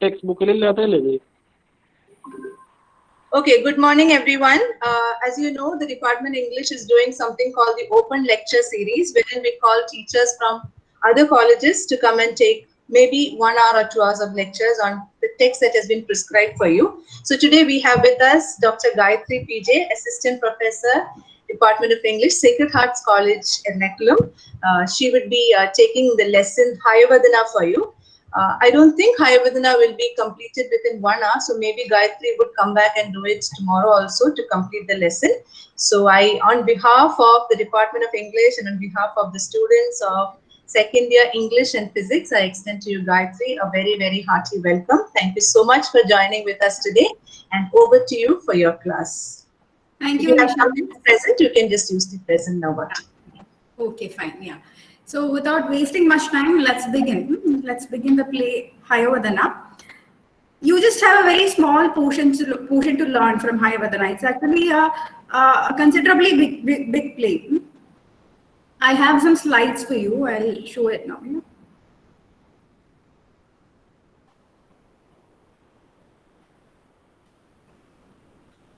Text book ले लेते ले दे. Okay, good morning everyone. As you know, the Department of English is doing something called the Open Lecture Series, wherein we call teachers from other colleges to come and take maybe 1 hour or 2 hours of lectures on the text that has been prescribed for you. So today we have with us Dr. Gayatri PJ, Assistant Professor, Department of English, Sacred Hearts College, Ernakulam. She would be taking the lesson Hayavadana for you. I don't think Hayavadana will be completed within 1 hour, so maybe Gayatri would come back and do it tomorrow also to complete the lesson. So on behalf of the Department of English and on behalf of the students of second year English and Physics, I extend to you, Gayatri, a very, very hearty welcome. Thank you so much for joining with us today, and over to you for your class. Thank if you, you have Nisha. something present, you can just use the present now button. Okay, fine, yeah. So without wasting much time, let's begin. Let's begin the play Hayavadana. You just have a very small portion to learn from Hayavadana. It's actually a considerably big play. I have some slides for you. I'll show it now.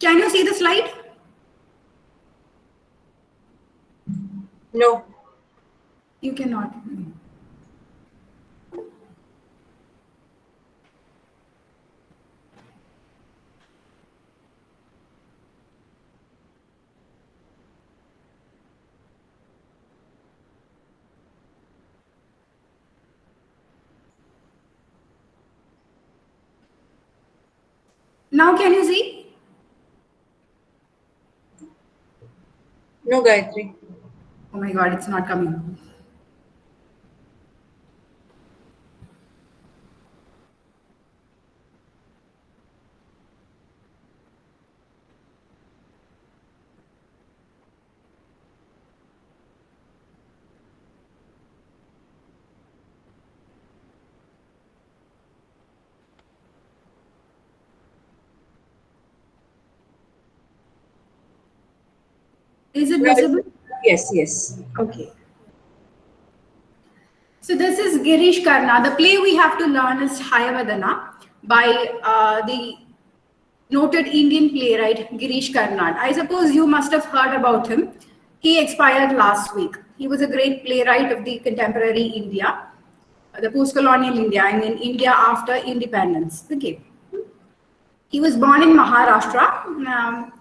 Can you see the slide? No. You cannot. Now can you see? No, Gayatri. Oh my God, it's not coming. Is it visible? Yes, yes. Okay. So this is Girish Karna. The play we have to learn is Hayavadana by the noted Indian playwright Girish Karnad. I suppose you must have heard about him. He expired last week. He was a great playwright of the contemporary India, the post-colonial India, I mean India after independence. Okay. He was born in Maharashtra.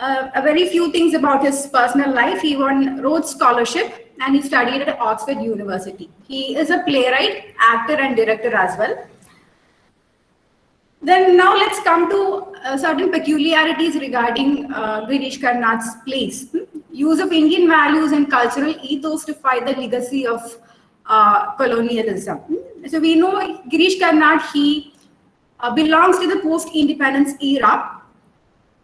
A very few things about his personal life. He won Rhodes Scholarship and he studied at Oxford University. He is a playwright, actor and director as well. Then now let's come to certain peculiarities regarding Girish Karnad's plays. Use of Indian values and cultural ethos to fight the legacy of colonialism. So we know Girish Karnad, he belongs to the post-independence era.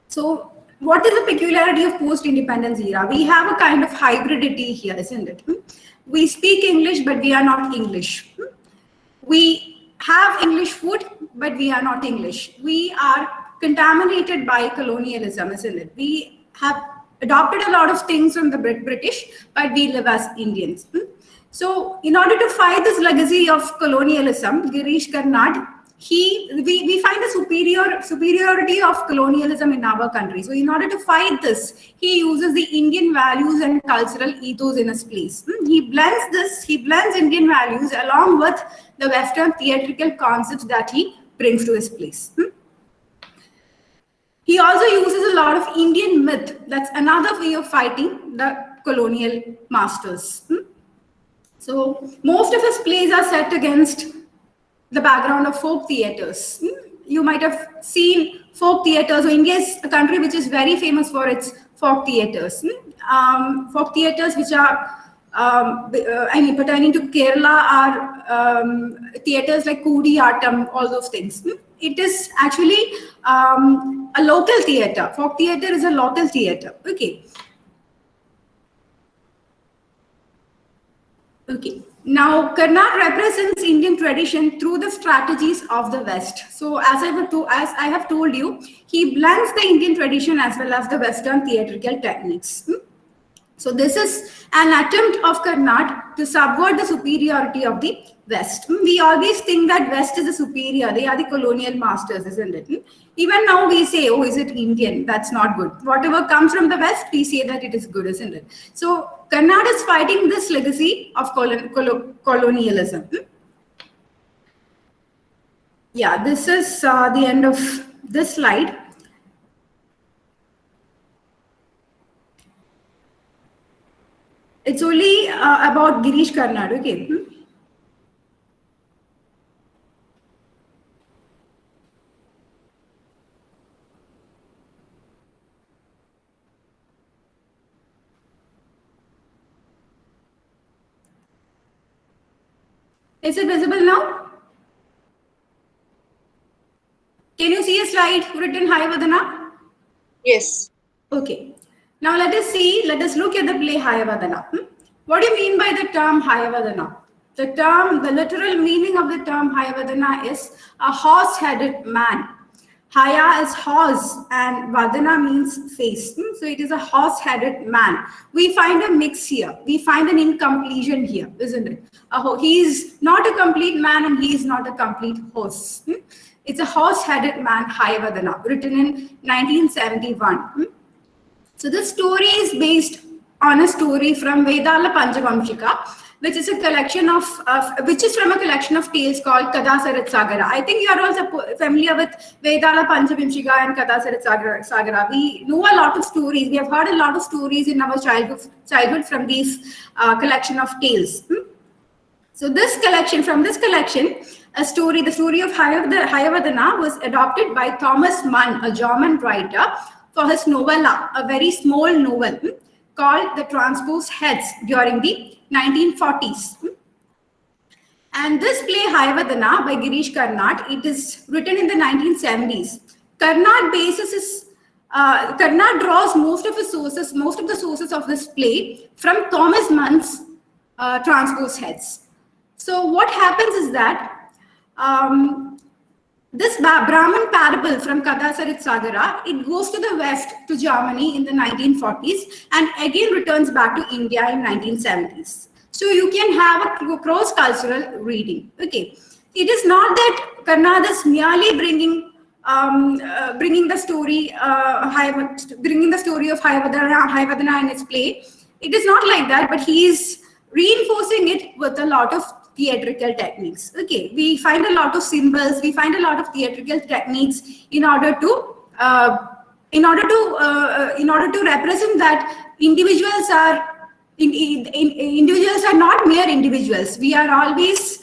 So what is the peculiarity of post-independence era? We have a kind of hybridity here, isn't it? We speak English, but we are not English. We have English food, but we are not English. We are contaminated by colonialism, isn't it? We have adopted a lot of things from the British, but we live as Indians. So in order to fight this legacy of colonialism, Girish Karnad, we find a superiority of colonialism in our country. So in order to fight this, he uses the Indian values and cultural ethos in his plays. He blends Indian values along with the Western theatrical concepts that he brings to his plays. He also uses a lot of Indian myth. That's another way of fighting the colonial masters. So most of his plays are set against the background of folk theaters. You might have seen folk theaters. So India is a country which is very famous for its folk theaters. Folk theaters which are, pertaining to Kerala are theaters like Kudiyattam, all those things. It is actually a local theater. Folk theater is a local theater. Okay. Okay. Now, Karnad represents Indian tradition through the strategies of the West. So, as I have told you, he blends the Indian tradition as well as the Western theatrical techniques. So, this is an attempt of Karnad to subvert the superiority of the West. We always think that West is the superior. They are the colonial masters, isn't it? Even now we say, oh, is it Indian? That's not good. Whatever comes from the West, we say that it is good, isn't it? So Karnataka is fighting this legacy of colonialism. Yeah, this is the end of this slide. It's only about Girish Karnad, okay? Is it visible now? Can you see a slide written Hayavadana? Yes. Okay. Now let us look at the play Hayavadana. What do you mean by the term Hayavadana? The literal meaning of the term Hayavadana is a horse-headed man. Haya is horse and Vadana means face. So it is a horse-headed man. We find a mix here. We find an incompletion here, isn't it? He is not a complete man and he is not a complete horse. It's a horse-headed man, Hayavadana, written in 1971. So this story is based on a story from Vedala Panjavamshika, which is a collection of from a collection of tales called Kadasarit Sagara. I think you are also familiar with Vedala Panjavamshika and Kadasarit Sagara. We know a lot of stories. We have heard a lot of stories in our childhood from these collection of tales. So the story of Hayavadana was adopted by Thomas Mann, a German writer, for his novella, a very small novel called The Transposed Heads during the 1940s. And this play Hayavadana by Girish Karnad, it is written in the 1970s. Karnad draws most of the sources of this play from Thomas Mann's Transposed Heads. So what happens is that this Brahman parable from Kadasarit Sagara, it goes to the west, to Germany in the 1940s and again returns back to India in 1970s. So you can have a cross-cultural reading. Okay, it is not that Karnad is merely bringing the story of Hayavadana in its play. It is not like that, but he is reinforcing it with a lot of theatrical techniques. Okay, we find a lot of symbols, we find a lot of theatrical techniques in order to represent that individuals are not mere individuals. We are always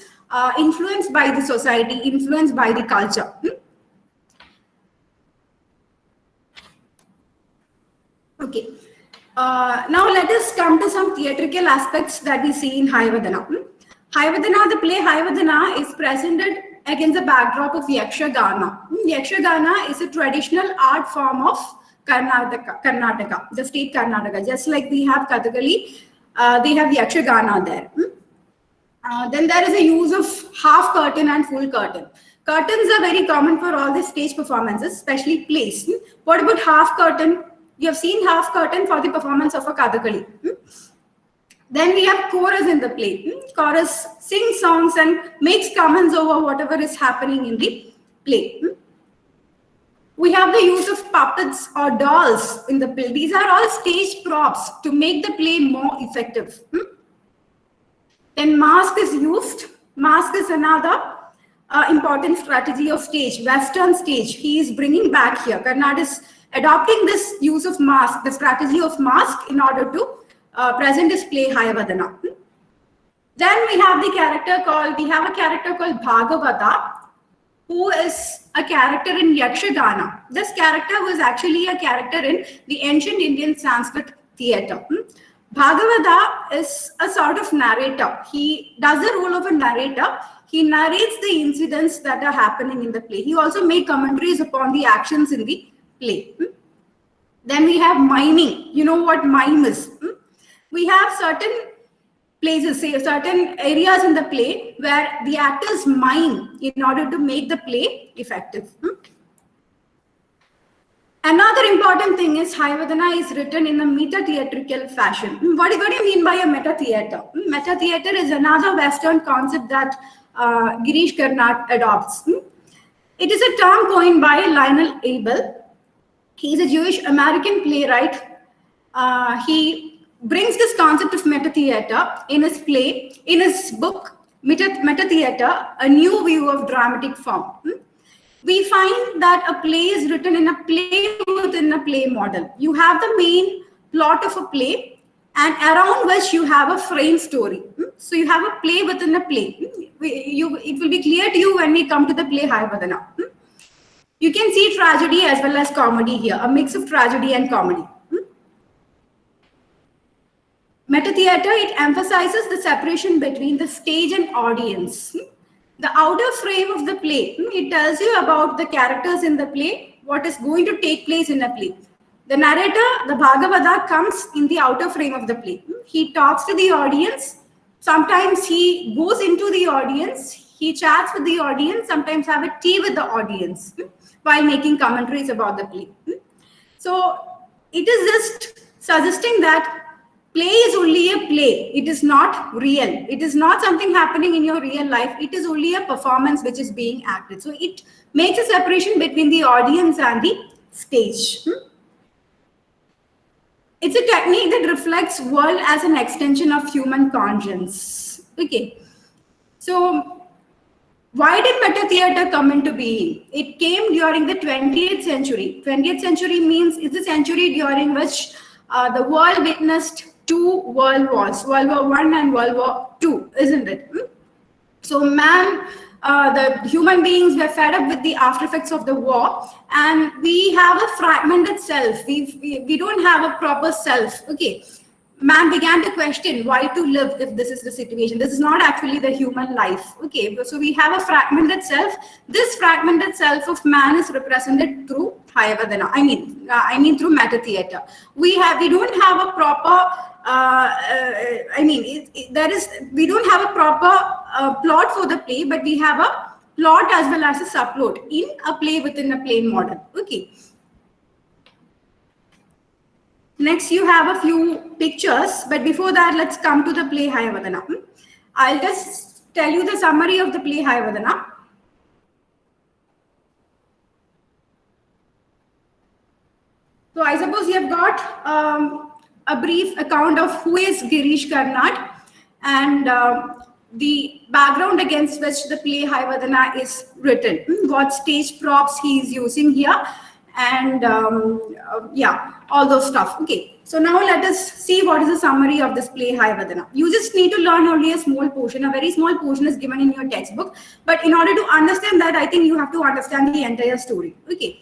influenced by the society, influenced by the culture. Okay. Now let us come to some theatrical aspects that we see in Hayavadana. The play Hayavadana is presented against the backdrop of Yakshagana. Yakshagana is a traditional art form of Karnataka, the state Karnataka. Just like we have Kathakali, they have Yakshagana there. Then there is a use of half curtain and full curtain. Curtains are very common for all the stage performances, especially plays. What about half curtain? You have seen half curtain for the performance of a Kathakali. Then we have chorus in the play. Chorus sings songs and makes comments over whatever is happening in the play. We have the use of puppets or dolls in the play. These are all stage props to make the play more effective. Then mask is used. Mask is another important strategy of stage, Western stage. He is bringing back here. Karnad is adopting this use of mask, the strategy of mask, in order to present his play Hayavadana. Then we have a character called Bhagavata, who is a character in Yakshagana. This character was actually a character in the ancient Indian Sanskrit theatre. Bhagavata is a sort of narrator. He does the role of a narrator. He narrates the incidents that are happening in the play. He also makes commentaries upon the actions in the play. Then we have miming. You know what mime is? We have certain places, say certain areas in the play where the actors mime in order to make the play effective. Another important thing is Hayavadana is written in a meta-theatrical fashion. What do you mean by a meta-theater? Meta-theater is another Western concept that Girish Karnad adopts. It is a term coined by Lionel Abel. He is a Jewish American playwright. He brings this concept of meta-theater in his book, Meta-Theater, A New View of Dramatic Form. We find that a play is written in a play within a play model. You have the main plot of a play and around which you have a frame story. So you have a play within a play. It will be clear to you when we come to the play Hayavadana. You can see tragedy as well as comedy here, a mix of tragedy and comedy. Meta-theater, it emphasizes the separation between the stage and audience. The outer frame of the play, it tells you about the characters in the play, what is going to take place in a play. The narrator, the Bhagavata, comes in the outer frame of the play. He talks to the audience. Sometimes he goes into the audience. He chats with the audience, sometimes have a tea with the audience while making commentaries about the play. So it is just suggesting that play is only a play. It is not real. It is not something happening in your real life. It is only a performance which is being acted. So it makes a separation between the audience and the stage. It's a technique that reflects world as an extension of human conscience. Okay. So why did meta-theater come into being? It came during the 20th century. 20th century means it's a century during which the world witnessed two world wars, World War I and World War II, isn't it? So the human beings were fed up with the after effects of the war, and we have a fragmented self. We don't have a proper self. Okay. Man began to question why to live if this is the situation. This is not actually the human life. Okay, so we have a fragmented self. This fragmented self of man is represented through Hayavadana. I mean through meta-theater. We don't have a proper. We don't have a proper plot for the play, but we have a plot as well as a subplot in a play within a play model. Okay. Next, you have a few pictures, but before that, let's come to the play Hayavadana. I'll just tell you the summary of the play Hayavadana. So I suppose you have got a brief account of who is Girish Karnad and the background against which the play Hayavadana is written, what stage props he is using here, and yeah, all those stuff. Okay, so now let us see what is the summary of this play Hayavadana. You just need to learn only a small portion. A very small portion is given in your textbook, but in order to understand that, I think you have to understand the entire story. Okay,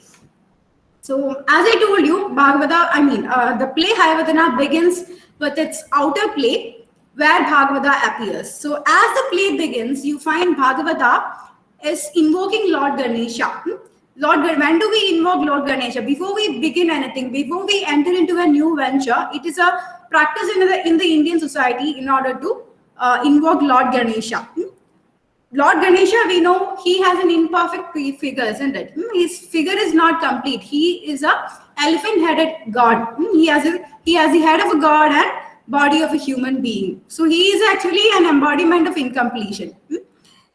so as I told you, the play Hayavadana begins with its outer play where Bhagavata appears. So as the play begins, you find Bhagavata is invoking Lord Ganesha. When do we invoke Lord Ganesha? Before we begin anything, before we enter into a new venture, it is a practice in the Indian society in order to invoke Lord Ganesha. Lord Ganesha, we know he has an imperfect figure, isn't it? His figure is not complete. He is a elephant-headed god. He has the head of a god and body of a human being. So he is actually an embodiment of incompletion.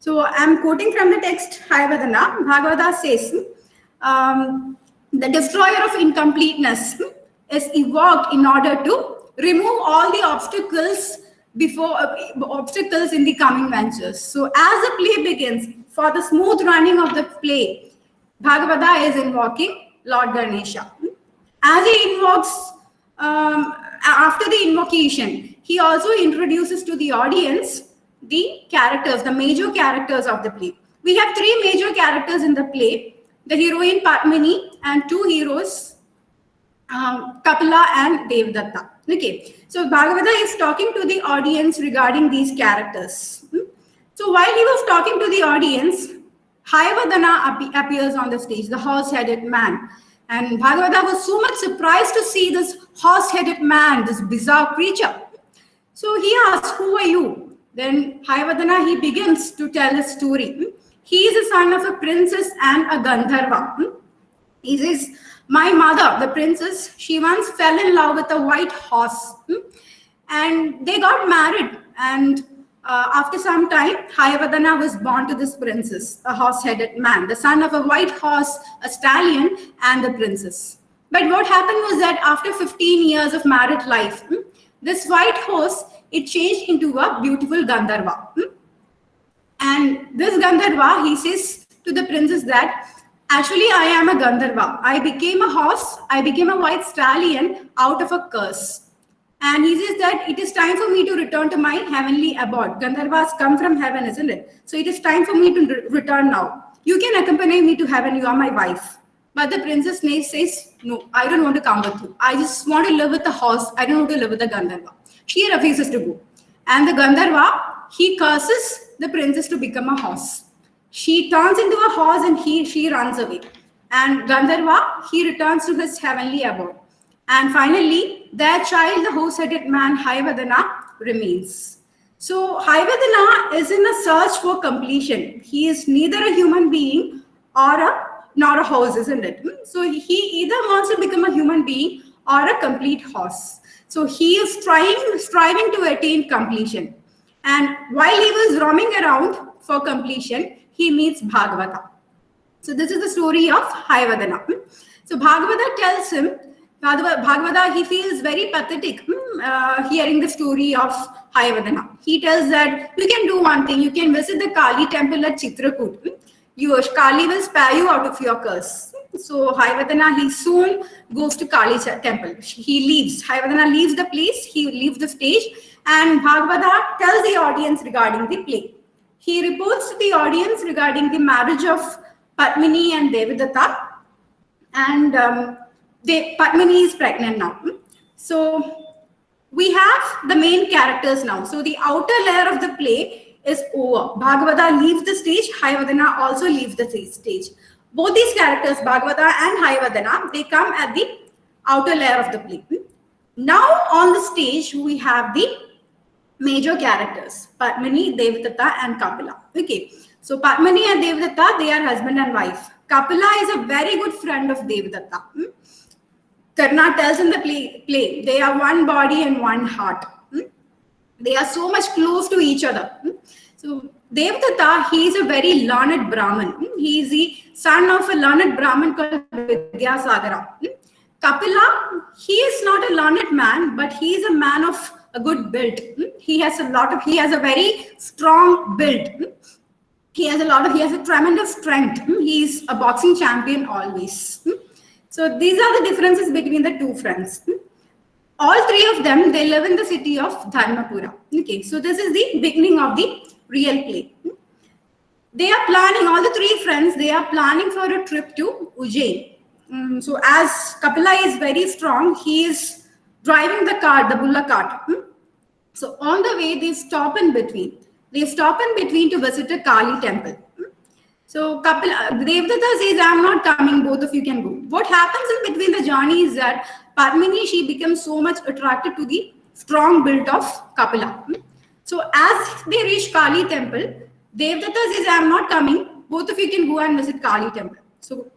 So I'm quoting from the text Hayavadana. Bhagavata says, the destroyer of incompleteness is evoked in order to remove all the obstacles in the coming ventures. So as the play begins, for the smooth running of the play, Bhagavata is invoking Lord Ganesha. As he invokes, after the invocation, he also introduces to the audience the characters, the major characters of the play. We have three major characters in the play, the heroine Padmini and two heroes, Kapila and Devdatta. Okay, so Bhagavata is talking to the audience regarding these characters. So while he was talking to the audience, Hayavadana appears on the stage, the horse-headed man. And Bhagavata was so much surprised to see this horse-headed man, this bizarre creature. So he asks, who are you? Then Hayavadana, he begins to tell his story. He is a son of a princess and a Gandharva. He says, My mother, the princess, she once fell in love with a white horse. And they got married. And after some time, Hayavadana was born to this princess, a horse-headed man, the son of a white horse, a stallion, and the princess. But what happened was that after 15 years of married life, this white horse, it changed into a beautiful Gandharva. And this Gandharva, he says to the princess that, actually, I am a Gandharva. I became a horse, I became a white stallion out of a curse. And he says that it is time for me to return to my heavenly abode. Gandharvas come from heaven, isn't it? So it is time for me to return now. You can accompany me to heaven, you are my wife. But the princess says, no, I don't want to come with you. I just want to live with the horse. I don't want to live with the Gandharva. She refuses to go. And the Gandharva, he curses the princess to become a horse. She turns into a horse and she runs away. And Gandharva, he returns to his heavenly abode. And finally, their child, the horse-headed man, Hayavadana, remains. So Hayavadana is in a search for completion. He is neither a human being nor a horse, isn't it? So he either wants to become a human being or a complete horse. So he is striving to attain completion. And while he was roaming around for completion, he meets Bhagavata. So this is the story of Hayavadana. So Bhagavata tells him, Bhagavata, he feels very pathetic hearing the story of Hayavadana. He tells that you can do one thing, you can visit the Kali temple at Chitrakoot. Kali will spare you out of your curse. So Hayavadana, he soon goes to Kali temple. He leaves. Hayavadana leaves the place, he leaves the stage, and Bhagavata tells the audience regarding the play. He reports to the audience regarding the marriage of Padmini and Devadatta, and Padmini is pregnant now. So we have the main characters now. So the outer layer of the play is over. Bhagavata leaves the stage. Hayavadana also leaves the stage. Both these characters, Bhagavata and Hayavadana, they come at the outer layer of the play. Now on the stage, we have the major characters, Padmini, Devadatta, and Kapila. Okay. So Padmini and Devadatta, they are husband and wife. Kapila is a very good friend of Devadatta. Karna tells in the play, they are one body and one heart. They are so much close to each other. So Devadatta, he is a very learned Brahmin. He is the son of a learned Brahmin called Vidyasagara. Kapila, he is not a learned man, but he is a man of a good build. He has a very strong build. He has a tremendous strength. He is a boxing champion always. So these are the differences between the two friends. All three of them, they live in the city of Dharmapura. Okay, so this is the beginning of the real play. They are planning, all the three friends, they are planning for a trip to Ujjain. So as Kapila is very strong, he is driving the cart, the bullock cart. So on the way, they stop in between. They stop in between to visit a Kali temple. So Devadatta says, I'm not coming, both of you can go. What happens in between the journey is that Padmini, she becomes so much attracted to the strong build of Kapila. So as they reach Kali temple, Devadatta says, I'm not coming, both of you can go and visit Kali temple. So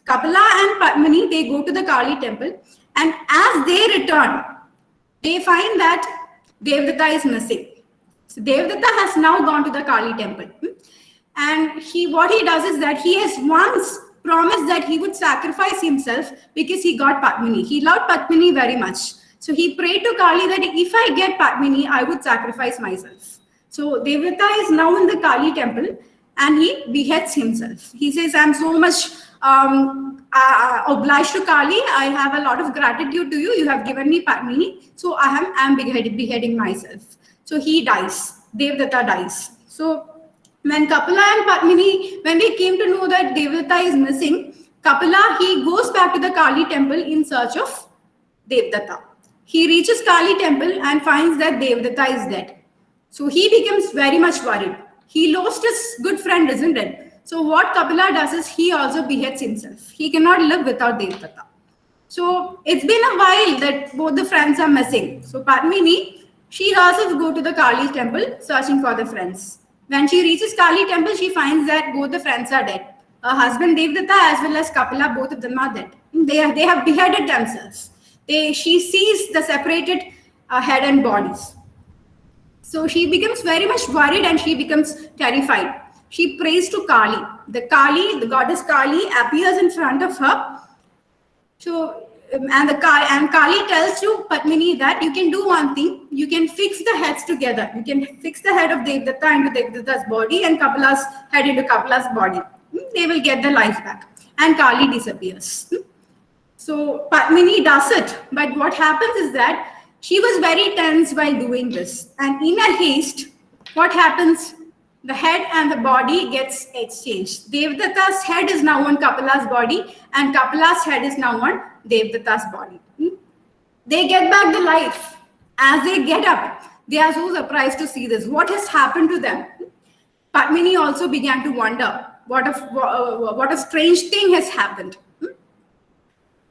Kapila and Padmini, they go to the Kali temple, and as they return, they find that Devadatta is missing. So Devadatta has now gone to the Kali temple. And what he does is that he has once promised that he would sacrifice himself because he got Padmini. He loved Padmini very much. So he prayed to Kali that if I get Padmini, I would sacrifice myself. So Devadatta is now in the Kali temple and he beheads himself. He says, I'm so much obliged to Kali. I have a lot of gratitude to you. You have given me Padmini. So I am beheading myself. So he dies. Devadatta dies. So when Kapila and Padmini, when they came to know that Devadatta is missing, Kapila, he goes back to the Kali temple in search of Devadatta. He reaches Kali temple and finds that Devadatta is dead. So he becomes very much worried. He lost his good friend, isn't it? So what Kapila does is he also beheads himself. He cannot live without Devadatta. So it's been a while that both the friends are missing. So Padmini, she herself go to the Kali temple searching for the friends. When she reaches Kali temple, she finds that both the friends are dead. Her husband Devadatta as well as Kapila, both of them are dead. They have beheaded themselves. She sees the separated head and bodies. So she becomes very much worried and she becomes terrified. She prays to Kali. The goddess Kali appears in front of her. So, and Kali tells to Padmini that you can do one thing. You can fix the heads together. You can fix the head of Devdatta into Devdatta's body and Kapila's head into Kapila's body. They will get their life back. And Kali disappears. So Padmini does it. But what happens is that she was very tense while doing this. And in a haste, what happens? The head and the body gets exchanged. Devdatta's head is now on Kapila's body and Kapila's head is now on Devdatta's body. They get back the life. As they get up, they are so surprised to see this. What has happened to them? Padmini also began to wonder what a strange thing has happened.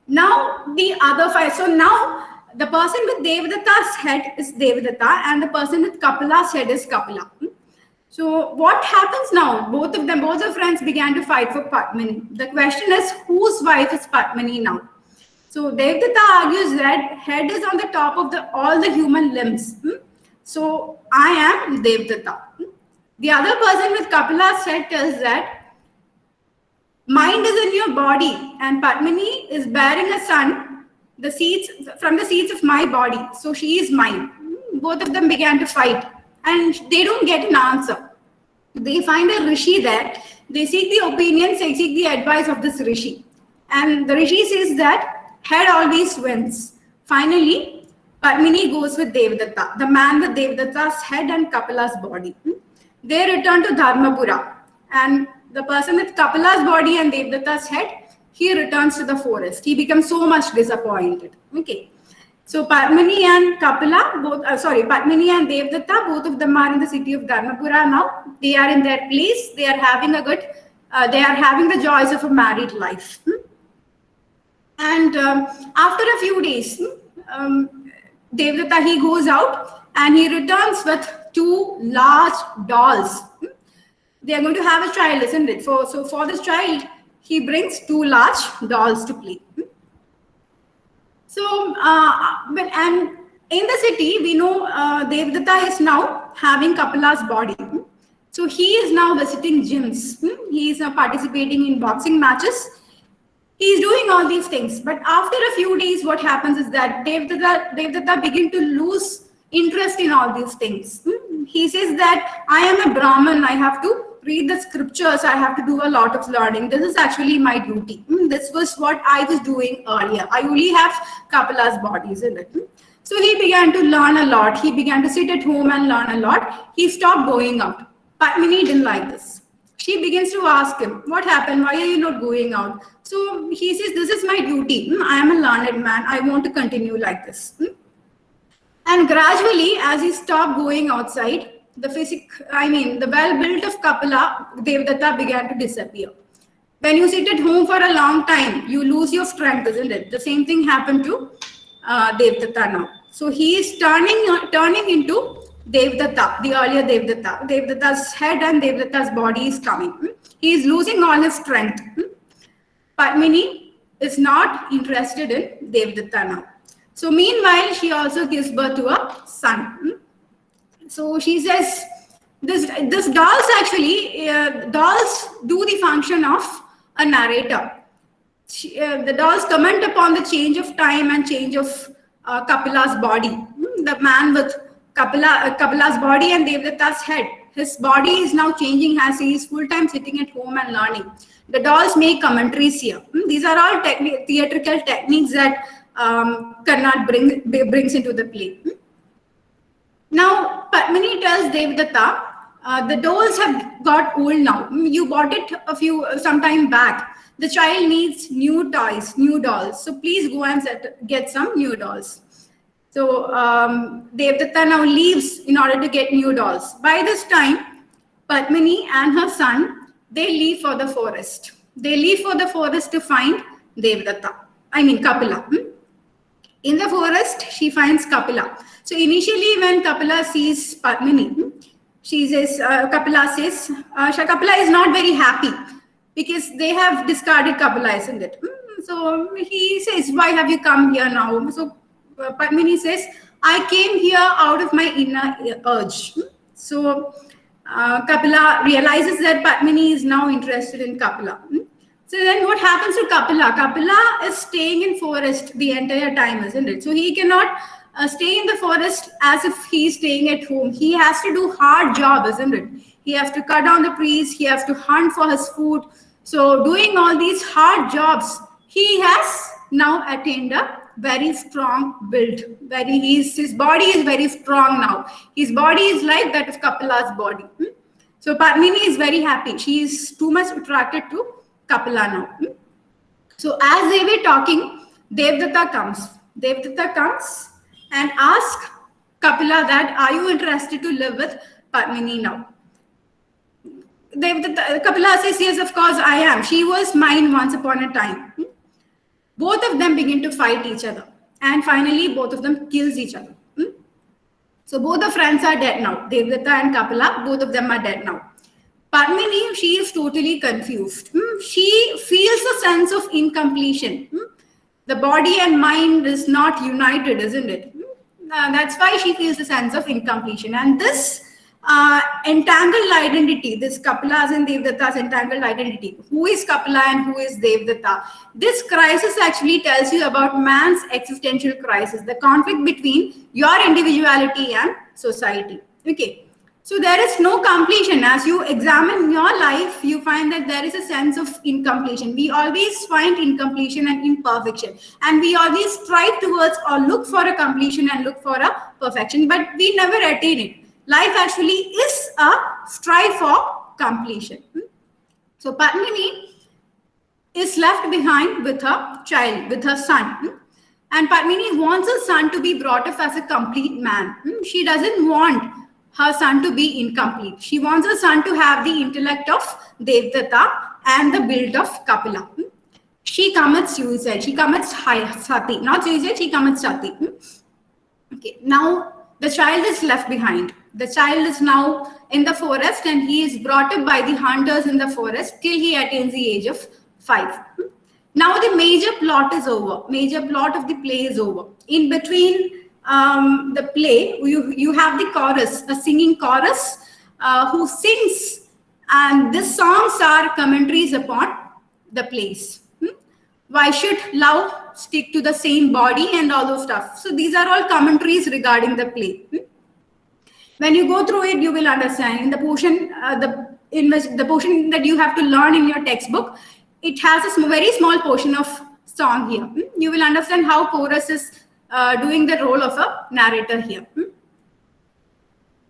Now the other five. So now the person with Devdatta's head is Devdatta and the person with Kapila's head is Kapila. So what happens now? Both the friends began to fight for Padmini. The question is, whose wife is Padmini now? So Devdatta argues that head is on the top of all the human limbs. So I am Devdatta. The other person with Kapila's head tells that mind is in your body and Padmini is bearing a son, from the seeds of my body. So she is mine. Both of them began to fight and they don't get an answer. They find a rishi there. They seek the opinions, they seek the advice of this rishi. And the rishi says that head always wins. Finally, Padmini goes with Devdatta, the man with Devdatta's head and Kapila's body. They return to Dharmapura. And the person with Kapila's body and Devdatta's head, he returns to the forest. He becomes so much disappointed. Okay. So Padmini and Padmini and Devdatta, both of them are in the city of Dharmapura now. They are in their place. They are having they are having the joys of a married life. And after a few days, Devdatta, he goes out and he returns with 2 large dolls. They are going to have a child, isn't it? So for this child, he brings 2 large dolls to play. So, and in the city, we know Devdatta is now having Kapila's body. So he is now visiting gyms. He is participating in boxing matches. He is doing all these things. But after a few days, what happens is that Devdatta begin to lose interest in all these things. He says that I am a Brahmin. I have to read the scriptures. I have to do a lot of learning. This is actually my duty. This was what I was doing earlier. I only have Kapila's body, isn't it? So he began to learn a lot. He began to sit at home and learn a lot. He stopped going out. Padmini didn't like this. She begins to ask him, what happened? Why are you not going out? So he says, this is my duty. I am a learned man. I want to continue like this. And gradually, as he stopped going outside, the well-built of Kapila, Devdatta, began to disappear. When you sit at home for a long time, you lose your strength, isn't it? The same thing happened to Devdatta now. So he is turning into Devdatta, the earlier Devdatta. Devdatta's head and Devdatta's body is coming. He is losing all his strength. Padmini is not interested in Devdatta now. So meanwhile, she also gives birth to a son. So she says, this dolls actually, dolls do the function of a narrator. The dolls comment upon the change of time and change of Kapila's body. The man with Kapila's body and Devdatta's head. His body is now changing as he is full-time sitting at home and learning. The dolls make commentaries here. These are all theatrical techniques that Karnad brings into the play. Now, Padmini tells Devdatta, the dolls have got old now. You bought it some time back. The child needs new toys, new dolls. So please go and get some new dolls. So Devdatta now leaves in order to get new dolls. By this time, Padmini and her son, they leave for the forest. They leave for the forest to find Kapila. In the forest, she finds Kapila. So initially, when Kapila sees Padmini, she says, Kapila is not very happy because they have discarded Kapila, isn't it? So he says, why have you come here now? So Padmini says, I came here out of my inner urge. So Kapila realizes that Padmini is now interested in Kapila. So then what happens to Kapila? Kapila is staying in forest the entire time, isn't it? So he cannot stay in the forest as if he's staying at home. He has to do hard job, isn't it? He has to cut down the trees. He has to hunt for his food. So doing all these hard jobs, he has now attained a very strong build. His body is very strong now. His body is like that of Kapila's body. So Padmini is very happy. She is too much attracted to Kapila now. So as they were talking, Devdatta comes. Devdatta comes and asks Kapila that, are you interested to live with Padmini now? Kapila says, yes, of course I am. She was mine once upon a time. Both of them begin to fight each other. And finally, both of them kills each other. So both the friends are dead now. Devdatta and Kapila, both of them are dead now. Padmini, she is totally confused. She feels a sense of incompletion. The body and mind is not united, isn't it? That's why she feels a sense of incompletion. And this entangled identity, this Kapila's and Devdatta's entangled identity, who is Kapila and who is Devdatta, this crisis actually tells you about man's existential crisis, the conflict between your individuality and society. Okay, so there is no completion. As you examine your life, you find that there is a sense of incompletion. We always find incompletion and imperfection, and we always strive towards or look for a completion and look for a perfection, but we never attain it. Life actually is a strive for completion. So Padmini is left behind with her child, with her son. And Padmini wants her son to be brought up as a complete man. She doesn't want her son to be incomplete. She wants her son to have the intellect of Devdatta and the build of Kapila. She commits suicide. She commits sati. Not suicide, she commits sati. Okay, now the child is left behind. The child is now in the forest and he is brought up by the hunters in the forest till he attains the age of 5. Now the major plot is over. Major plot of the play is over. In between the play, you have the chorus, a singing chorus who sings, and these songs are commentaries upon the plays. Why should love stick to the same body and all those stuff? So these are all commentaries regarding the play. When you go through it, you will understand. In the portion, the portion that you have to learn in your textbook, it has a very small portion of song here. You will understand how chorus is doing the role of a narrator here.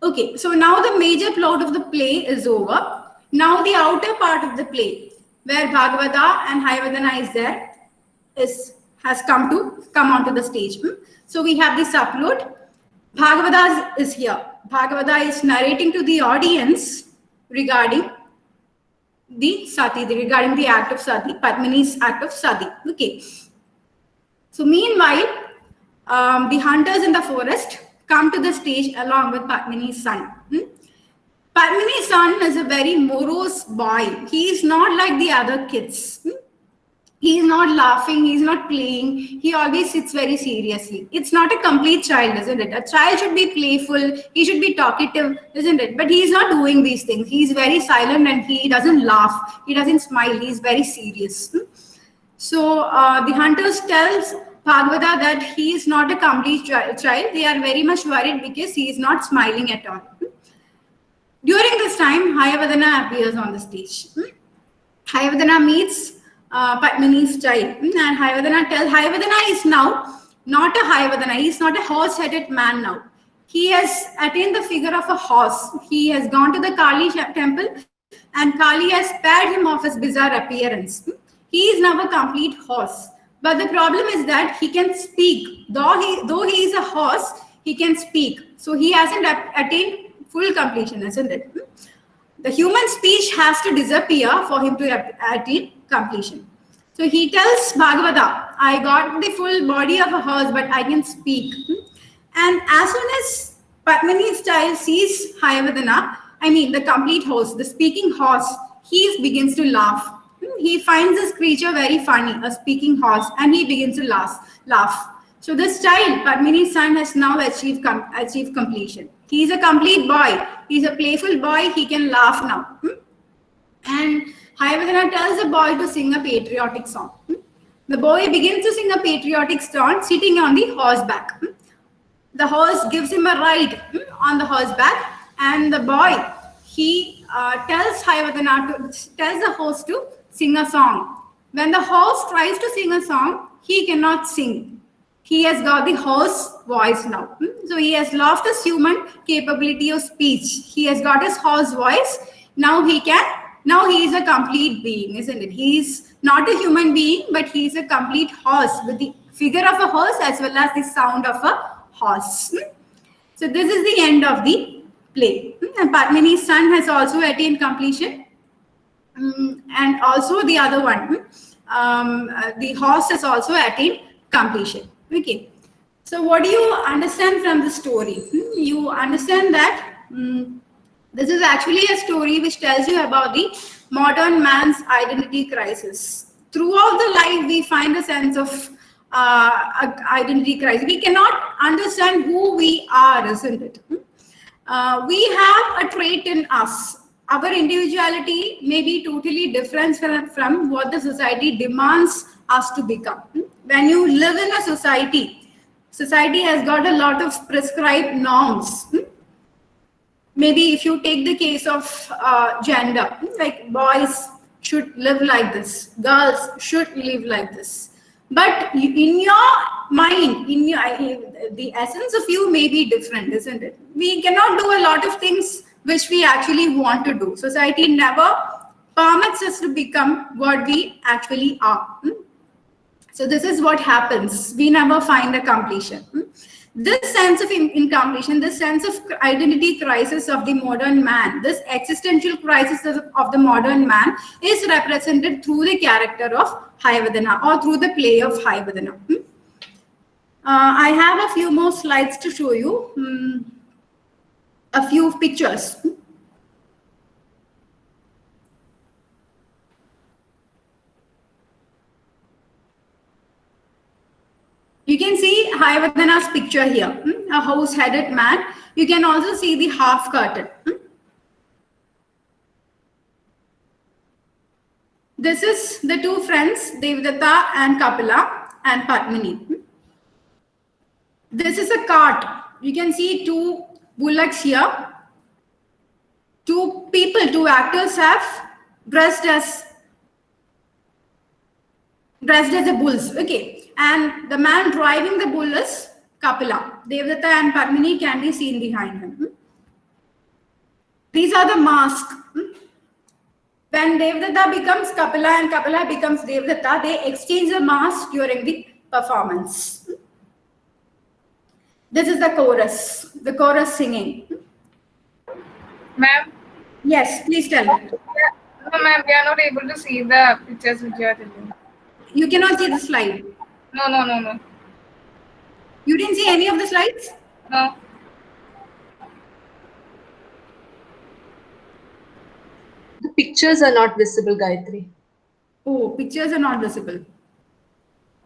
Okay, so now the major plot of the play is over. Now the outer part of the play, where Bhagavata and Hayavadana is there, has come onto the stage. So we have the subplot. Bhagavata is here. Bhagavata is narrating to the audience regarding the sati, regarding the act of sati, Padmini's act of sati. Okay. So meanwhile, the hunters in the forest come to the stage along with Padmini's son. Padmini's son is a very morose boy. He is not like the other kids. He is not laughing, he is not playing, he always sits very seriously. It's not a complete child, isn't it? A child should be playful, he should be talkative, isn't it? But he is not doing these things. He is very silent and he doesn't laugh, he doesn't smile, he is very serious. So the hunters tells Bhagavata that he is not a complete child. They are very much worried because he is not smiling at all. During this time, Hayavadana appears on the stage. Hayavadana meets Padmini's child, and Hayavadana tells, Hayavadana is now not a Hayavadana, he is not a horse-headed man now. He has attained the figure of a horse. He has gone to the Kali temple and Kali has spared him of his bizarre appearance. He is now a complete horse. But the problem is that he can speak. Though he is a horse, he can speak. So he hasn't attained full completion, isn't it? The human speech has to disappear for him to attain completion. So he tells Bhagavata, I got the full body of a horse, but I can speak. And as soon as Padmini's child sees Hayavadana, I mean the complete horse, the speaking horse, he begins to laugh. He finds this creature very funny, a speaking horse, and he begins to laugh. So this child, Padmini's son, has now achieved completion. He is a complete boy. He is a playful boy. He can laugh now. And Hayavadana tells the boy to sing a patriotic song. The boy begins to sing a patriotic song sitting on the horseback. The horse gives him a ride on the horseback, and the boy, he tells the horse to sing a song. When the horse tries to sing a song, he cannot sing. He has got the horse voice now. So he has lost his human capability of speech. He has got his horse voice. Now he is a complete being, isn't it? He's not a human being, but he's a complete horse with the figure of a horse as well as the sound of a horse. So this is the end of the play. And Padmini's son has also attained completion. And also the other one, the horse has also attained completion. Okay. So what do you understand from the story? You understand that this is actually a story which tells you about the modern man's identity crisis. Throughout the life, we find a sense of identity crisis. We cannot understand who we are, isn't it? We have a trait in us. Our individuality may be totally different from what the society demands us to become. When you live in a society has got a lot of prescribed norms. Maybe if you take the case of gender, like boys should live like this, girls should live like this. But in your mind, the essence of you may be different, isn't it? We cannot do a lot of things which we actually want to do. Society never permits us to become what we actually are. So this is what happens. We never find a completion. This sense of incompletion, this sense of identity crisis of the modern man, this existential crisis of the modern man is represented through the character of Hayavadana or through the play of Hayavadana. I have a few more slides to show you, a few pictures. You can see Hayavadana's picture here, a horse-headed man. You can also see the half curtain. This is the two friends, Devadatta and Kapila and Padmini. This is a cart. You can see two bullocks here. Two actors have dressed as the bulls. Okay. And the man driving the bull is Kapila. Devadatta and Padmini can be seen behind him. These are the masks. When Devadatta becomes Kapila and Kapila becomes Devadatta, they exchange the mask during the performance. This is the chorus singing. Ma'am? Yes, please tell me. No, ma'am, we are not able to see the pictures which you are telling. You cannot see the slide. No. You didn't see any of the slides? No. The pictures are not visible, Gayatri. Oh, pictures are not visible.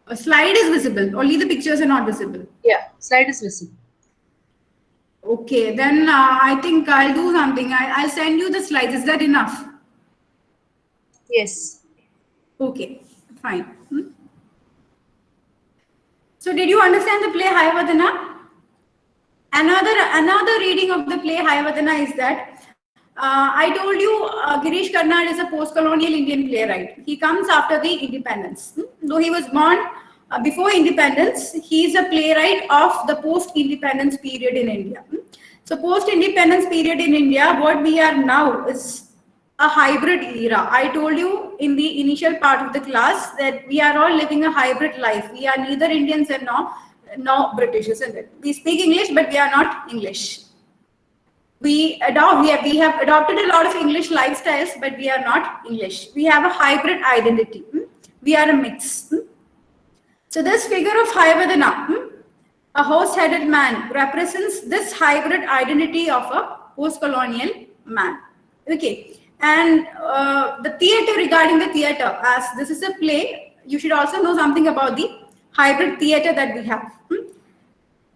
A slide is visible. Only the pictures are not visible. Yeah, slide is visible. Okay, then I think I'll do something. I'll send you the slides. Is that enough? Yes. Okay, fine. So did you understand the play Hayavadana? Another reading of the play Hayavadana is that I told you Girish Karnad is a post-colonial Indian playwright. He comes after the independence. Though he was born before independence, he is a playwright of the post-independence period in India. So post-independence period in India, what we are now is a hybrid era. I told you in the initial part of the class that we are all living a hybrid life. We are neither Indians and nor British, isn't it? We speak English, but we are not English. We have adopted a lot of English lifestyles, but we are not English. We have a hybrid identity. We are a mix. So this figure of Hayavadana, a horse-headed man, represents this hybrid identity of a post-colonial man. Okay. And the theater, regarding the theater, as this is a play, you should also know something about the hybrid theater that we have.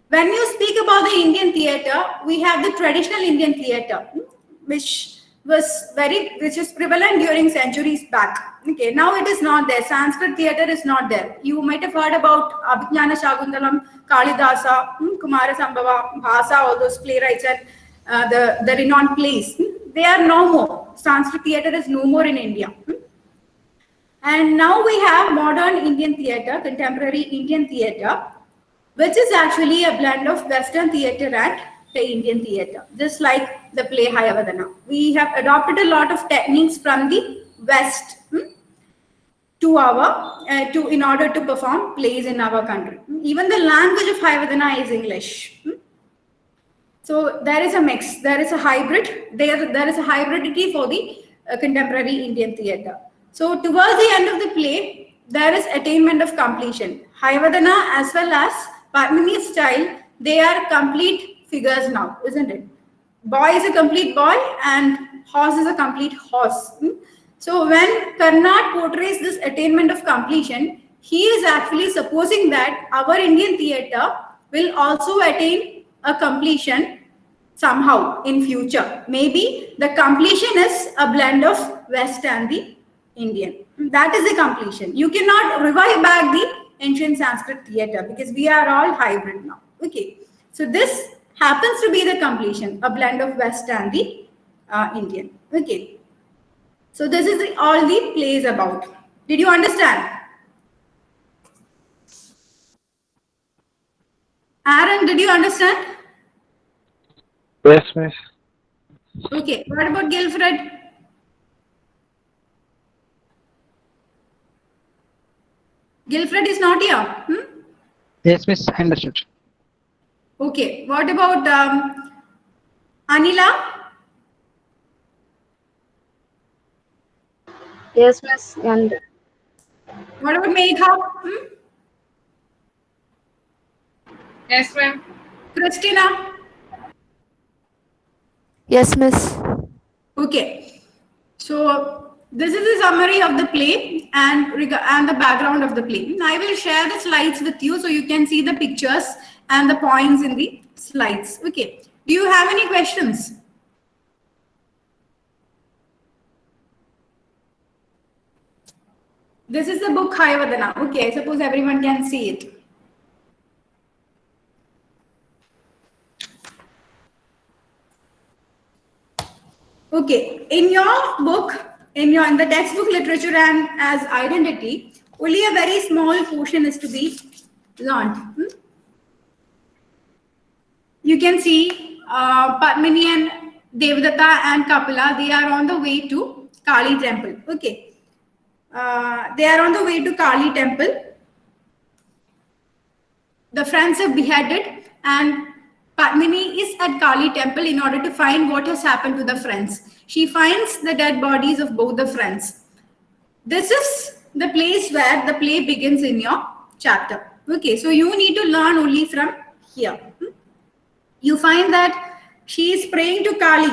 When you speak about the Indian theater, we have the traditional Indian theater, which is prevalent during centuries back. Okay, now it is not there. Sanskrit theater is not there. You might have heard about Abhijnana Shakuntalam, Kalidasa, Kumara Sambhava, Bhasa, all those playwrights and the renowned plays. They are no more. Sanskrit theater is no more in India. And now we have modern Indian theater, contemporary Indian theater, which is actually a blend of Western theater and the Indian theater, just like the play Hayavadana. We have adopted a lot of techniques from the West in order to perform plays in our country. Even the language of Hayavadana is English. So there is a mix, there is a hybrid, there is a hybridity for the contemporary Indian theater. So towards the end of the play, there is attainment of completion. Hayavadana as well as Padmini's style, they are complete figures now, isn't it? Boy is a complete boy and horse is a complete horse. So when Karnad portrays this attainment of completion, he is actually supposing that our Indian theater will also attain a completion somehow in future. Maybe the completion is a blend of West and the Indian. That is the completion. You cannot revive back the ancient Sanskrit theater because we are all hybrid now. Okay, so this happens to be the completion, a blend of West and the Indian. Okay, so this is all the plays about. Did you understand? Aaron, did you understand? Yes, miss. Okay, what about Gilfred? Gilfred is not here. Yes, miss. I understood. Okay, what about Anila? Yes, miss. And What about Megha? Yes, ma'am. Christina? yes, miss. Okay, so this is the summary of the play and the background of the play. I will share the slides with you so you can see the pictures and the points in the slides. Okay, do you have any questions? This is the book Hayavadana. Okay, I suppose everyone can see it. Okay, in your book, in the textbook literature and as identity, only a very small portion is to be learned. You can see Padmini and Devadatta and Kapila, they are on the way to Kali temple. Okay, they are on the way to Kali temple. The friends are beheaded and Padmini is at Kali temple in order to find what has happened to the friends. She finds the dead bodies of both the friends. This is the place where the play begins in your chapter. Okay, so you need to learn only from here. You find that she is praying to Kali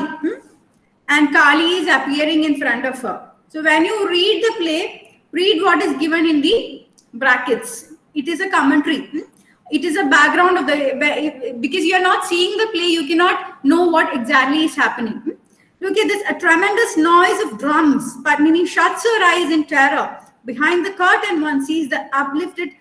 and Kali is appearing in front of her. So when you read the play, read what is given in the brackets. It is a commentary. It is a background of the, because you are not seeing the play, you cannot know what exactly is happening. Look at this, a tremendous noise of drums. Padmini shuts her eyes in terror. Behind the curtain, one sees the uplifted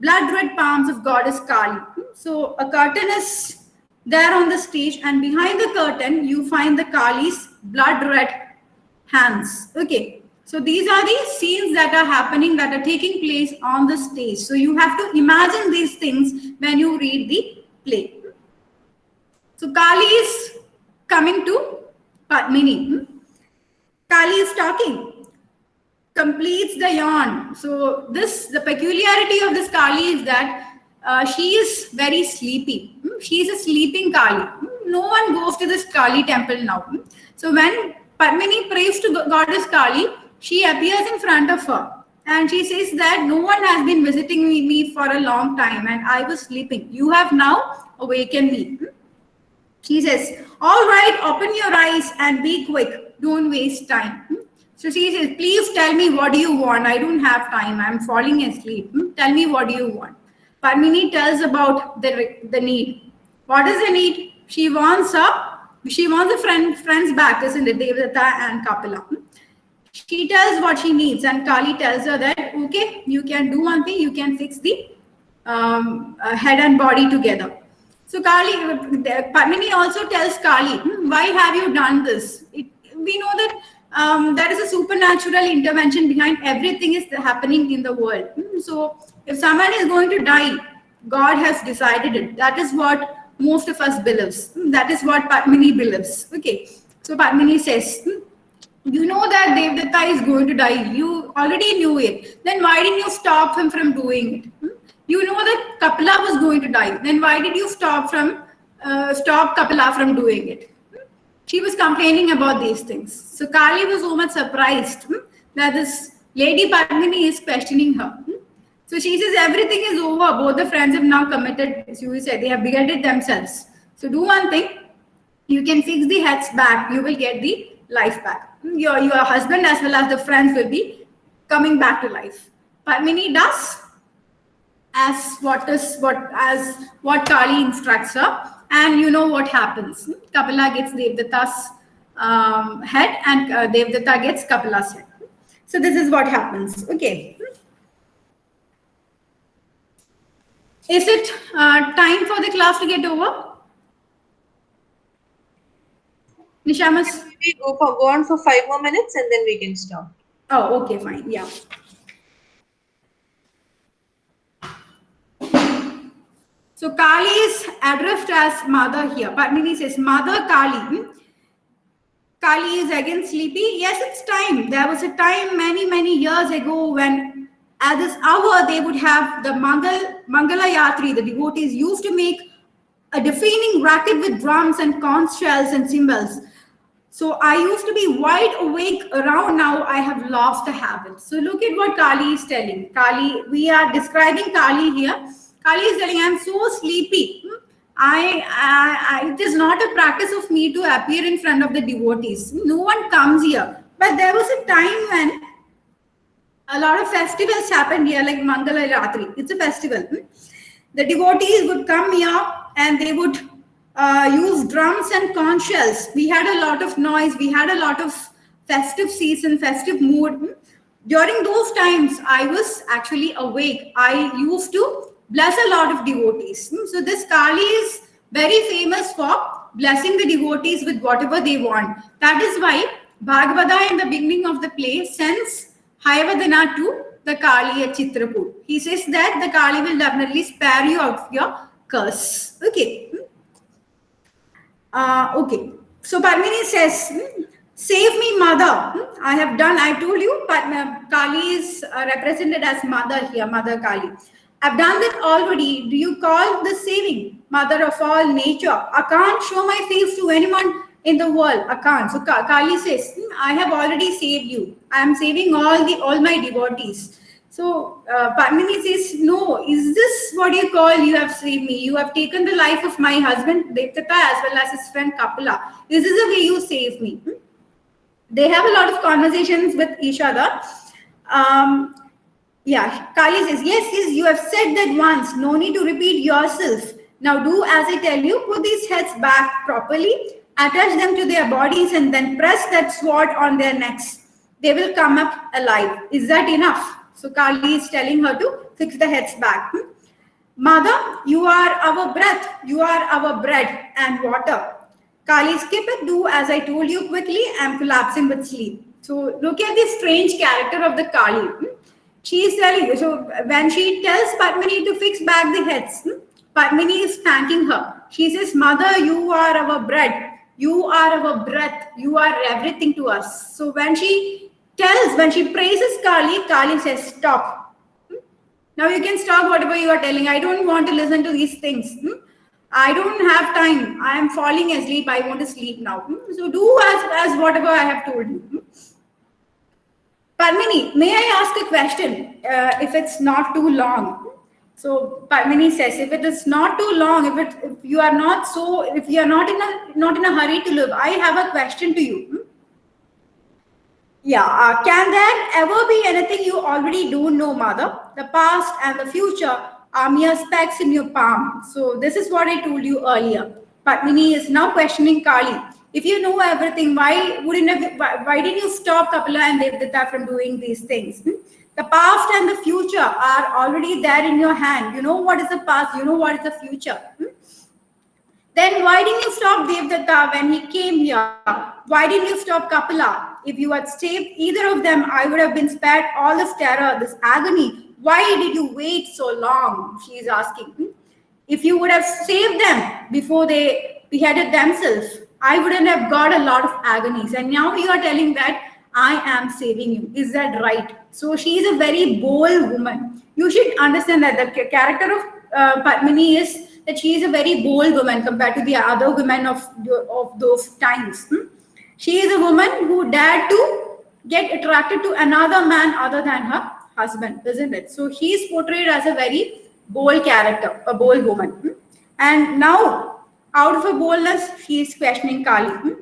blood-red palms of goddess Kali. So a curtain is there on the stage, and behind the curtain, you find the Kali's blood-red hands. Okay. So these are the scenes that are happening, that are taking place on the stage. So you have to imagine these things when you read the play. So Kali is coming to Padmini. Kali is talking, completes the yarn. So the peculiarity of this Kali is that she is very sleepy. She is a sleeping Kali. No one goes to this Kali temple now. So when Padmini prays to goddess Kali, she appears in front of her and she says that no one has been visiting me for a long time and I was sleeping. You have now awakened me. She says, all right, open your eyes and be quick. Don't waste time. So she says, please tell me what do you want? I don't have time. I'm falling asleep. Tell me what do you want? Padmini tells about the need. What is the need? She wants a friends back, isn't it? Devdutta and Kapila. She tells what she needs, and Kali tells her that, okay, you can do one thing, you can fix the head and body together. So Padmini also tells Kali, why have you done this? We know that there is a supernatural intervention behind everything is happening in the world. So if someone is going to die, God has decided it. That is what most of us believes. That is what Padmini believes. Okay. So Padmini says, you know that Devdatta is going to die. You already knew it. Then why didn't you stop him from doing it? You know that Kapila was going to die. Then why did you stop Kapila from doing it? She was complaining about these things. So Kali was so much surprised that this lady Padmini is questioning her. So she says everything is over. Both the friends have now committed, as you said, they have beheaded themselves. So do one thing. You can fix the heads back. You will get the life back. Your husband as well as the friends will be coming back to life. Padmini does as what Kali instructs her, and you know what happens. Kapila gets Devdatta's head, and Devdatta gets Kapila's head. So this is what happens. Okay. Is it time for the class to get over? Nishamas? We go on for 5 more minutes and then we can stop. Oh, okay, fine. Yeah. So Kali is addressed as mother here. Padmini says, Mother Kali. Kali is again sleepy. Yes, it's time. There was a time many years ago when at this hour they would have the Mangala Yatri, the devotees used to make a deafening racket with drums and conch shells and cymbals. So I used to be wide awake around now. I have lost the habit. So look at what Kali is telling. Kali, we are describing Kali here. Kali is telling, I'm so sleepy. It is not a practice of me to appear in front of the devotees. No one comes here. But there was a time when a lot of festivals happened here, like Mangala Ratri. It's a festival. The devotees would come here and they would use drums and conch shells. We had a lot of noise. We had a lot of festive season, festive mood. During those times, I was actually awake. I used to bless a lot of devotees. So this Kali is very famous for blessing the devotees with whatever they want. That is why Bhagavata in the beginning of the play sends Hayavadana to the Kali at Chitrapur. He says that the Kali will definitely spare you out of your curse. Okay. Okay. So Padmini says, save me, mother. I told you, but Kali is represented as mother here, Mother Kali. I've done that already. Do you call this saving? Mother of all nature. I can't show my face to anyone in the world. I can't. So Kali says, I have already saved you. I am saving all my devotees. So Padmini says, no, is this what you call you have saved me? You have taken the life of my husband Devdatta as well as his friend Kapila. Is this the way you save me? They have a lot of conversations with each other. Yeah, Kali says, yes, you have said that once. No need to repeat yourself. Now do as I tell you. Put these heads back properly. Attach them to their bodies and then press that sword on their necks. They will come up alive. Is that enough? So Kali is telling her to fix the heads back. Mother, you are our breath. You are our bread and water. Kali, skip it. Do as I told you quickly. I'm collapsing with sleep. So look at this strange character of the Kali. She is telling you. So when she tells Padmini to fix back the heads, Padmini is thanking her. She says, Mother, you are our bread. You are our breath. You are everything to us. So when she praises Kali, Kali says, stop. Now you can stop whatever you are telling. I don't want to listen to these things. I don't have time. I am falling asleep. I want to sleep now. So do as whatever I have told you. Padmini, may I ask a question? If it's not too long. So Padmini says, if it is not too long, if you are not in a hurry to live, I have a question to you. Yeah, can there ever be anything you already don't know, mother? The past and the future are mere specks in your palm. So this is what I told you earlier. Padmini is now questioning Kali. If you know everything, why didn't you stop Kapila and Devdutta from doing these things? The past and the future are already there in your hand. You know what is the past, you know what is the future. Then why didn't you stop Devdatta when he came here? Why didn't you stop Kapila? If you had saved either of them, I would have been spared all this terror, this agony. Why did you wait so long? She is asking. If you would have saved them before they beheaded themselves, I wouldn't have got a lot of agonies. And now you are telling that I am saving you. Is that right? So she is a very bold woman. You should understand that the character of Padmini is that she is a very bold woman compared to the other women of those times. She is a woman who dared to get attracted to another man other than her husband, isn't it? So she is portrayed as a very bold character, a bold woman. And now, out of her boldness, she is questioning Kali.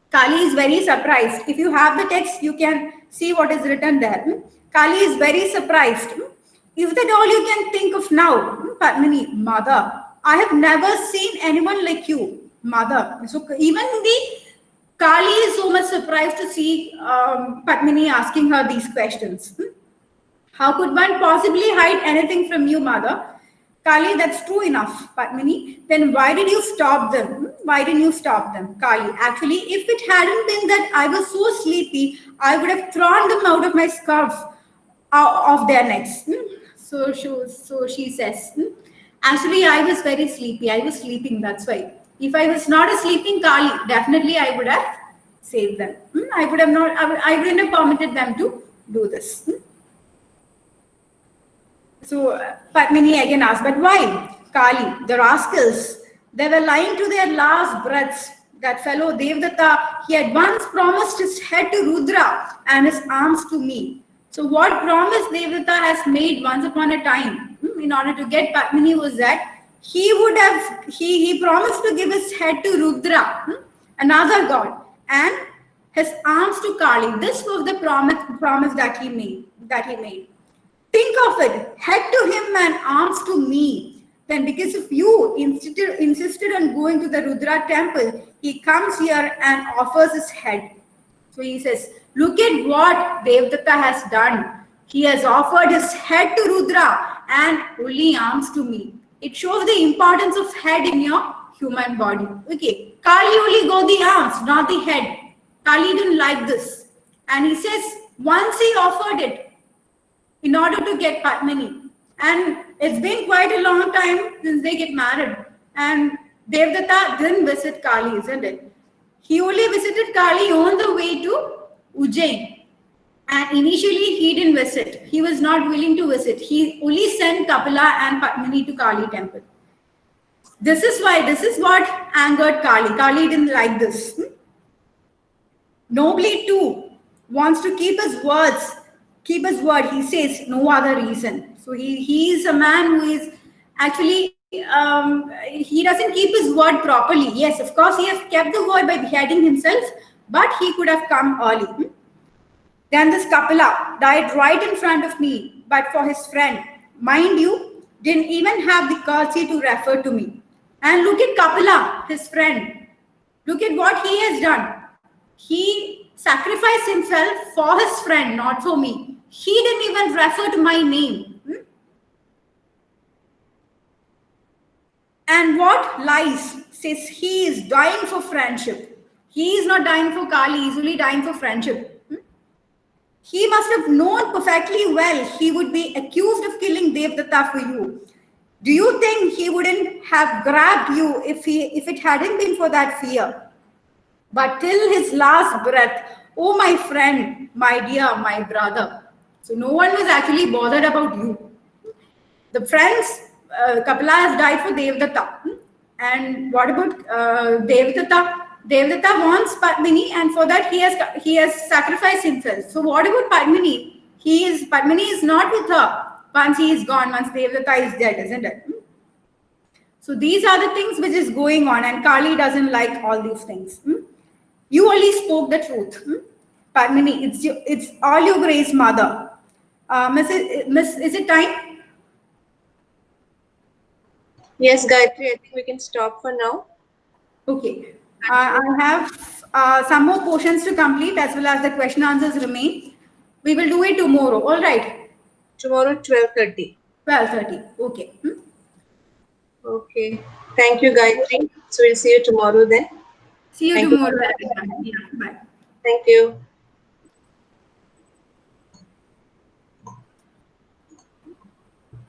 Kali is very surprised. If you have the text, you can see what is written there. Kali is very surprised. Is that all you can think of now? Padmini, mother, I have never seen anyone like you, mother. So even the Kali is so much surprised to see Padmini asking her these questions. How could one possibly hide anything from you, mother? Kali, that's true enough, Padmini. Then why did you stop them? Why didn't you stop them? Kali, actually, if it hadn't been that I was so sleepy, I would have thrown them out of my scarf of their necks. So she says, actually, I was very sleepy. I was sleeping, that's why. If I was not a sleeping Kali, definitely I would have saved them. I wouldn't have permitted them to do this. So Padmini again asked, but why? Kali, the rascals, they were lying to their last breaths. That fellow Devdatta, he had once promised his head to Rudra and his arms to me. So what promise Devdatta has made once upon a time in order to get Padmini was that he promised to give his head to Rudra, another god, and his arms to Kali. This was the promise that he made. Think of it, head to him and arms to me. Then because if you insisted on going to the Rudra temple, he comes here and offers his head. So he says, look at what Devdatta has done. He has offered his head to Rudra and only arms to me. It shows the importance of head in your human body. Okay, Kali only got the arms, not the head. Kali didn't like this. And he says, once he offered it, in order to get Padmini. And it's been quite a long time since they get married. And Devdatta didn't visit Kali, isn't it? He only visited Kali on the way to Ujjain. And initially he didn't visit. He was not willing to visit. He only sent Kapila and Padmini to Kali temple. This is what angered Kali. Kali didn't like this. Nobly too wants to keep his word. He says no other reason. So he is a man who is actually he doesn't keep his word properly. Yes, of course he has kept the word by beheading himself, but he could have come early. Then this Kapila died right in front of me, but for his friend, mind you, didn't even have the courtesy to refer to me. And look at Kapila, his friend. Look at what he has done. He sacrificed himself for his friend, not for me. He didn't even refer to my name. And what lies says he is dying for friendship. He is not dying for Kali, he is only dying for friendship. He must have known perfectly well he would be accused of killing Devdatta for you. Do you think he wouldn't have grabbed you if it hadn't been for that fear? But till his last breath, oh my friend, my dear, my brother. So no one was actually bothered about you. The friends, Kapila has died for Devdatta. And what about Devdatta? Devdatta wants Padmini, and for that he has sacrificed himself. So what about Padmini? Padmini is not with her once he is gone, once Devdatta is dead, isn't it? So these are the things which is going on, and Kali doesn't like all these things. You only spoke the truth. Padmini, it's all your grace, mother. Miss, is it time? Yes, Gayatri, I think we can stop for now. Okay. I have some more portions to complete as well as the question answers remain. We will do it tomorrow. All right. Tomorrow, 12:30. 12:30. Okay. Okay. Thank you, Gayatri. So we'll see you tomorrow then. See you Thank you. tomorrow. Everyone. Yeah. Bye. Thank you.